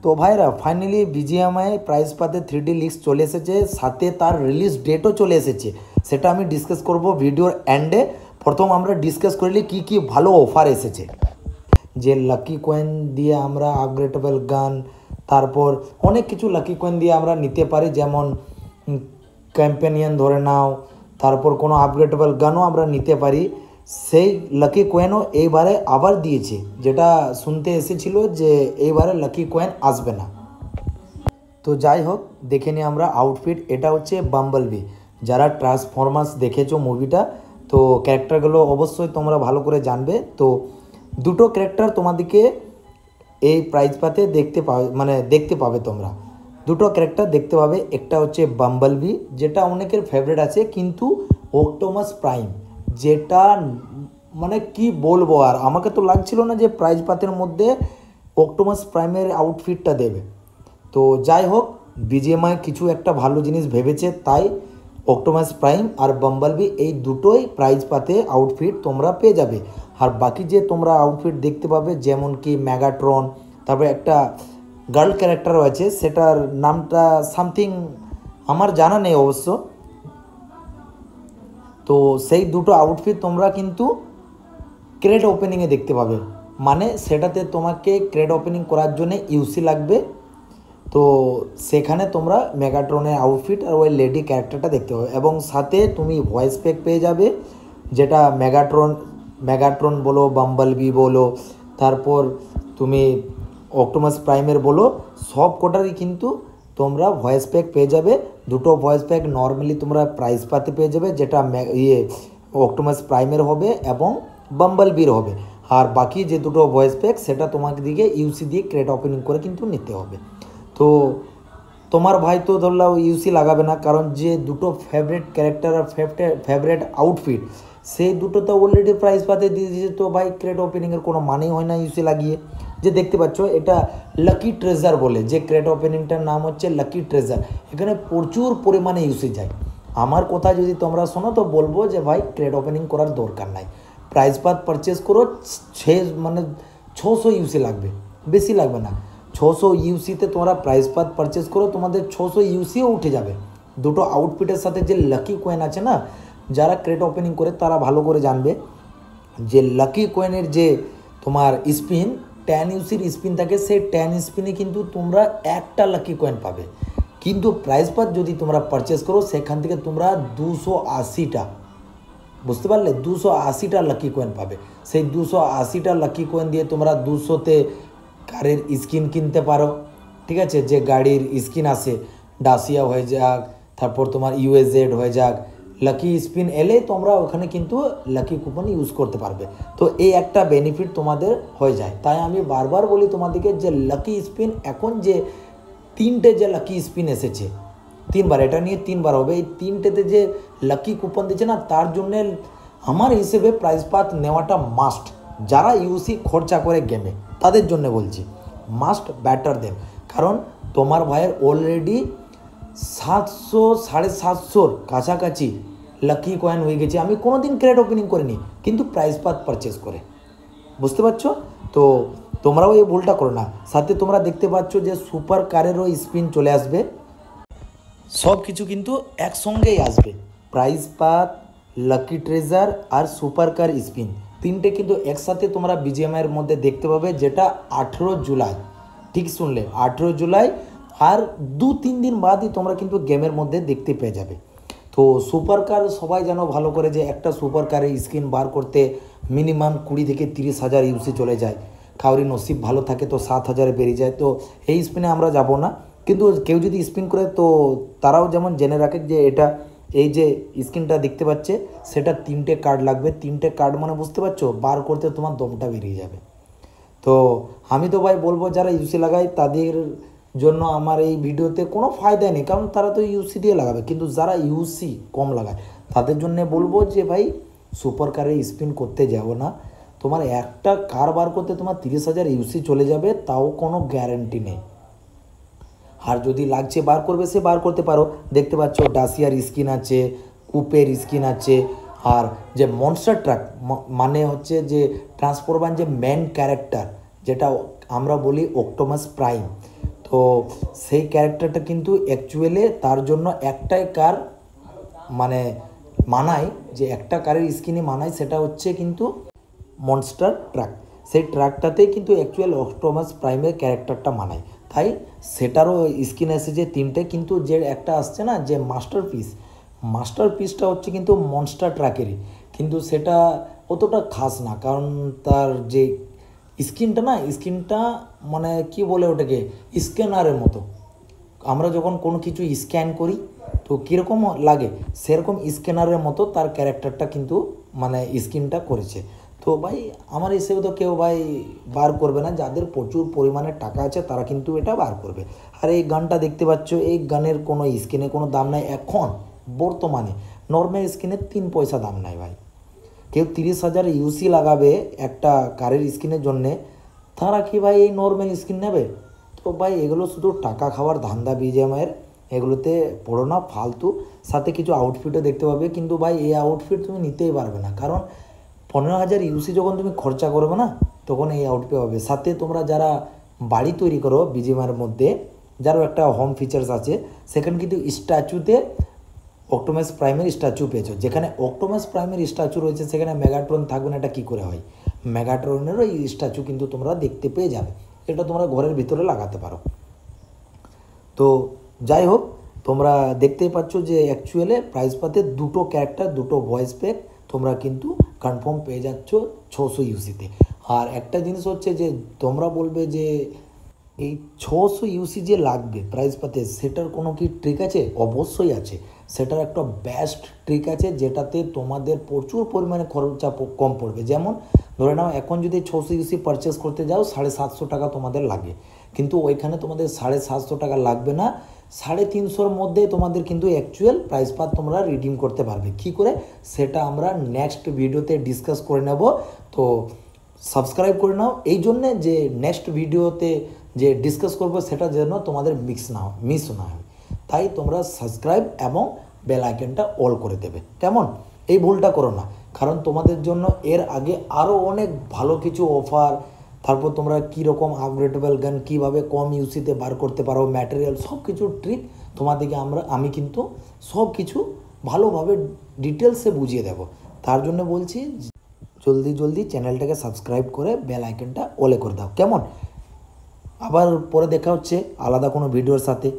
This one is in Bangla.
তো ভাইরা ফাইনালি বিজিএমআই প্রাইস পাতে 3D লিস্ট চলে এসেছে, সাথে তার রিলিজ ডেটও চলে এসেছে। সেটা আমি ডিসকাস করব ভিডিওর এন্ডে। প্রথম আমরা ডিসকাস করলি কি কি ভালো অফার এসেছে, যে লাকি কয়েন দিয়ে আমরা আপগ্রেডেবল গান, তারপর অনেক কিছু লাকি কয়েন দিয়ে আমরা নিতে পারি, যেমন ক্যাম্পেনিয়ন ধরে নাও, তারপর কোনো আপগ্রেডেবল গানও আমরা নিতে পারি। সেই লাকি কয়েনও এইবারে আবার দিয়েছে, যেটা শুনতে এসেছিল যে এইবারে লাকি কয়েন আসবে না। তো যাই হোক, দেখে নিই আমরা আউটফিট। এটা হচ্ছে বাম্বলবি। যারা ট্রান্সফরমার্স দেখেছো মুভিটা, তো ক্যারেক্টারগুলো অবশ্যই তোমরা ভালো করে জানবে। তো দুটো ক্যারেক্টার তোমাদেরকে এই প্রাইজ পাতে দেখতে পাবে তোমরা। দুটো ক্যারেক্টার দেখতে পাবে। একটা হচ্ছে বাম্বলবি, যেটা অনেকের ফেভারিট আছে, কিন্তু অক্টোপাস প্রাইম, যেটা কি বলবো, আর আমাকে তো লাগছিল না যে প্রাইজ পাতের মধ্যে অক্টোপাস প্রাইমের আউটফিটটা দেবে। তো যাই হোক, বিজিএমআই কিছু একটা ভালো জিনিস ভেবেছে, তাই অক্টোপাস প্রাইম আর বাম্বলবি এই দুটোই প্রাইজ পাতে আউটফিট তোমরা পেয়ে যাবে। আর বাকি যে তোমরা আউটফিট দেখতে পাবে, যেমন কি মেগাট্রন, তারপরে একটা গার্ল ক্যারেক্টারও আছে, সেটার নামটা সামথিং আমার জানা নেই অবশ্য। তো সেই দুটো আউটফিট তোমরা কিন্তু ক্রেড ওপেনিংয়ে দেখতে পাবে, সেটাতে তোমাকে ক্রেড ওপেনিং করার জন্য ইউসি লাগবে। তো সেখানে তোমরা মেগাট্রনের আউটফিট আর ওই লেডি ক্যারেক্টারটা দেখতে পাবে, এবং সাথে তুমি ভয়েস প্যাক পেয়ে যাবে, যেটা মেগাট্রন বলো, বাম্বলবি বলো, তারপর তুমি অক্টোপাস প্রাইমের বলো, সব কোটারই কিন্তু তোমরা ভয়েস প্যাক পেয়ে যাবে। দুটো ভয়েস প্যাক নর্মালি তোমরা প্রাইস পাতে পেয়ে যাবে, যেটা অক্টোপাস প্রাইমের হবে এবং বাম্বলবির হবে। আর বাকি যে দুটো ভয়েস প্যাক, সেটা তোমাকে দিকে ইউসি দিয়ে ক্রেড ওপেনিং করে কিন্তু নিতে হবে। তো তোমার ভাই তো ধরলাও ইউসি লাগাবে না, কারণ যে দুটো ফেভারিট ক্যারেক্টার আর ফেভারিট আউটফিট, সেই দুটো তো অলরেডি প্রাইস পাতে দিয়ে দিয়েছে। তো ভাই ক্রেড ওপেনিংয়ের কোনো মানেই হয় না ইউসি লাগিয়ে। যে দেখতে পাচ্ছ, এটা লাকি ট্রেজার বলে, যে ক্রেড ওপেনিংটার নাম হচ্ছে লাকি ট্রেজার। এখানে প্রচুর পরিমাণে ইউসি যায়। আমার কথা যদি তোমরা শোনো, তো বলবো যে ভাই ক্রেড ওপেনিং করার দরকার নাই, প্রাইস পাত পারচেস করো। 600 ইউসি লাগবে, বেশি লাগবে না। 600 ইউসিতে তোমরা প্রাইস পাত পারচেস করো, তোমাদের 600 ইউসিও উঠে যাবে। দুটো আউটফিটের সাথে যে লাকি কয়েন আছে না, যারা ক্রেড ওপেনিং করে তারা ভালো করে জানবে যে লাকি কয়েনের যে তোমার স্পিন 10 ইউসির স্পিন থাকে, সেই 10 স্পিনে কিন্তু তোমরা একটা লাকি কয়েন পাবে। কিন্তু প্রাইস পাত যদি তোমরা পারচেস করো, সেখান থেকে তোমরা 280টা, বুঝতে পারলে, 280টা লাকি কয়েন পাবে। সেই 280টা লাকি কয়েন দিয়ে তোমরা 200তে কারের স্কিন কিনতে পারো। ঠিক আছে, যে গাড়ির স্কিন আসে, ডাসিয়া হয়ে যাক, তারপর তোমার ইউএজেড হয়ে যাক, লাকি স্পিন এলে তোমরা ওখানে কিন্তু লাকি কুপন ইউজ করতে পারবে। তো এই একটা বেনিফিট তোমাদের হয়ে যায়। তাই আমি বারবার বলি তোমাদেরকে যে লাকি স্পিন, এখন যে 3টে যে লাকি স্পিন এসেছে, 3বার, এটা নিয়ে 3বার হবে, এই 3টেতে যে লাকি কুপন দিচ্ছে না, তার জন্যে আমার হিসেবে প্রাইস পাত নেওয়াটা মাস্ট। যারা ইউসি খরচা করে গেমে, তাদের জন্য বলছি মাস্ট ব্যাটার দেন। কারণ তোমার ভাইয়ের অলরেডি 700 750 কাছাকাছি লাকি কয়েন হয়ে গেছে। আমি কোনো দিন ক্রেড ওপেনিং করিনি, কিন্তু প্রাইস পাত পারচেস করে, বুঝতে পারছো? তো তোমরাও এই ভুলটা করো না। সাথে তোমরা দেখতে পাচ্ছ যে সুপার কারেরও স্পিন চলে আসবে। সব কিছু কিন্তু একসঙ্গেই আসবে, প্রাইস পাত, লাকি ট্রেজার আর সুপার কার স্পিন, 3টে কিন্তু একসাথে তোমরা বিজিএমআইয়ের মধ্যে দেখতে পাবে, যেটা 18 জুলাই, ঠিক শুনলে 18 জুলাই, আর 2-3 দিন বাদই তোমরা কিন্তু গেমের মধ্যে দেখতে পেয়ে যাবে। তো সুপার কার সবাই জানো ভালো করে, যে একটা সুপার কারের স্কিন বার করতে মিনিমাম 20 থেকে 30 হাজার ইউসি চলে যায়। কাউরি নসিব ভালো থাকে তো 7 হাজারে বেরিয়ে যায়। তো এই স্পিনে আমরা যাব না, কিন্তু কেউ যদি স্পিন করে, তো তারাও যেমন জেনে রাখে যে এই যে স্ক্রিনটা দেখতে পাচ্ছে, সেটা 3টে কার্ড লাগবে। 3টে কার্ড বুঝতে পারছো, বার করতে তোমার দমটা বেরিয়ে যাবে। তো আমি তো ভাই বলবো, যারা ইউসি লাগায় তাদের জন্য আমার এই ভিডিওতে কোনো ফায়দা নেই, কারণ তারা তো ইউসি দিয়ে লাগাবে। কিন্তু যারা ইউসি কম লাগায়, তাদের জন্য বলবো যে ভাই সুপার কারে স্পিন করতে যাও না। তোমার একটা কার বার করতে তোমার 30 হাজার ইউসি চলে যাবে, তাও কোনো গ্যারান্টি নেই। আর যদি লাগছে বার করবে, সে বার করতে পারো। দেখতে পাচ্ছ ডাসিয়ার স্কিন আছে, কুপের স্কিন আছে, আর যে মনস্টার ট্রাক হচ্ছে যে ট্রান্সফরমার যে মেন ক্যারেক্টার, যেটা আমরা বলি অক্টোপাস প্রাইম, তো সেই ক্যারেক্টারটা কিন্তু অ্যাকচুয়ালি তার জন্য একটাই কার মানে মানায়, যে একটা কারের স্কিনে মানায়, সেটা হচ্ছে কিন্তু মনস্টার ট্রাক। সেই ট্রাকটাতেই কিন্তু অ্যাকচুয়াল অক্টোপাস প্রাইমের ক্যারেক্টারটা মানায়, তাই সেটারও স্কিন এসেছে তিনটে, কিন্তু যে একটা আসছে না যে মাস্টার পিসটা হচ্ছে কিন্তু মনস্টার ট্রাকেরই, কিন্তু সেটা অতটা খাস না, কারণ তার যে স্কিনটা মানে কি বলে ওটাকে, স্ক্যানারের মতো। আমরা যখন কোনো কিছু স্ক্যান করি তো কীরকম লাগে, সেরকম স্ক্যানারের মতো তার ক্যারেক্টারটা কিন্তু মানে স্কিনটা করেছে। তো ভাই আমার হিসেবে তো কেউ ভাই বার করবে না, যাদের প্রচুর পরিমাণে টাকা আছে তারা কিন্তু এটা বার করবে। আর এই গানটা দেখতে পাচ্ছ, এই গানের কোনো স্কিনে কোনো দাম নাই এখন বর্তমানে, নর্মাল স্কিনের 3 পয়সা দাম নাই ভাই। কেউ 30,000 ইউসি লাগাবে একটা কারের স্কিনের জন্যে, তারা কি ভাই এই নর্মাল স্কিন নেবে? তো ভাই এগুলো শুধু টাকা খাওয়ার ধান্দা বিজিএমআইয়ের, এগুলোতে পড়ো না ফালতু। সাথে কিছু আউটফিটও দেখতে পাবে, কিন্তু ভাই এই আউটফিট তুমি নিতেই পারবে না, কারণ 15,000 ইউসি যখন তুমি খরচা করবে না তখন এই আউটফিট হবে। সাথে তোমরা যারা বাড়ি তৈরি করো বিজিএমআইয়ের মধ্যে, যারও একটা হোম ফিচার্স আছে, সেখানে কিন্তু স্ট্যাচুতে অক্টোপাস প্রাইমের স্ট্যাচু পেয়েছো। যেখানে অক্টোপাস প্রাইমের স্ট্যাচু রয়েছে সেখানে মেগাট্রন থাকবে না, এটা কী করে হয়? মেগাট্রনেরও এই স্ট্যাচু কিন্তু তোমরা দেখতে পেয়ে যাবে, এটা তোমরা ঘরের ভিতরে লাগাতে পারো। তো যাই হোক, তোমরা দেখতেই পাচ্ছ যে অ্যাকচুয়ালি প্রাইস পাতে দুটো ক্যারেক্টার, দুটো ভয়েস প্যাক তোমরা কিন্তু কনফার্ম পেয়ে যাচ্ছ 600 ইউসিতে। আর একটা জিনিস হচ্ছে যে তোমরা বলবে যে এই 600 ইউসি যে লাগবে প্রাইস পাতে, সেটার কোনো কি ট্রিক আছে? অবশ্যই আছে, সেটার একটা বেস্ট ট্রিক আছে, যেটাতে তোমাদের প্রচুর পরিমাণে খরচা কম পড়বে। যেমন ধরে নাও এখন যদি 600 ইউসি পারচেস করতে যাও 750 টাকা তোমাদের লাগে, কিন্তু ওইখানে তোমাদের 750 টাকা লাগবে না, 350-এর মধ্যে তোমাদের কিন্তু অ্যাকচুয়াল প্রাইস পাত তোমরা রিডিম করতে পারবে। কী করে সেটা আমরা নেক্সট ভিডিওতে ডিসকাস করে নেব। তো সাবস্ক্রাইব করে নাও, এই জন্যে যে নেক্সট ভিডিওতে যে ডিসকাস করবো সেটা যেন তোমাদের মিস না হয়, তাই তোমরা সাবস্ক্রাইব এবং বেল আইকনটা অল করে দেবে, কেমন? এই ভুলটা করো না, কারণ তোমাদের জন্য এর আগে আরও অনেক ভালো কিছু অফার, তারপর তোমরা কীরকম আপগ্রেডেবল গান কীভাবে কম ইউসিতে বার করতে পারো, ম্যাটেরিয়াল সব কিছু ট্রিক তোমাদেরকে আমি কিন্তু সব কিছু ভালোভাবে ডিটেলসে বুঝিয়ে দেব। তার জন্য বলছি জলদি চ্যানেলটাকে সাবস্ক্রাইব করে বেল আইকনটা অলে করে দাও, কেমন? আবার পরে দেখা হচ্ছে আলাদা কোনো ভিডিওর সাথে।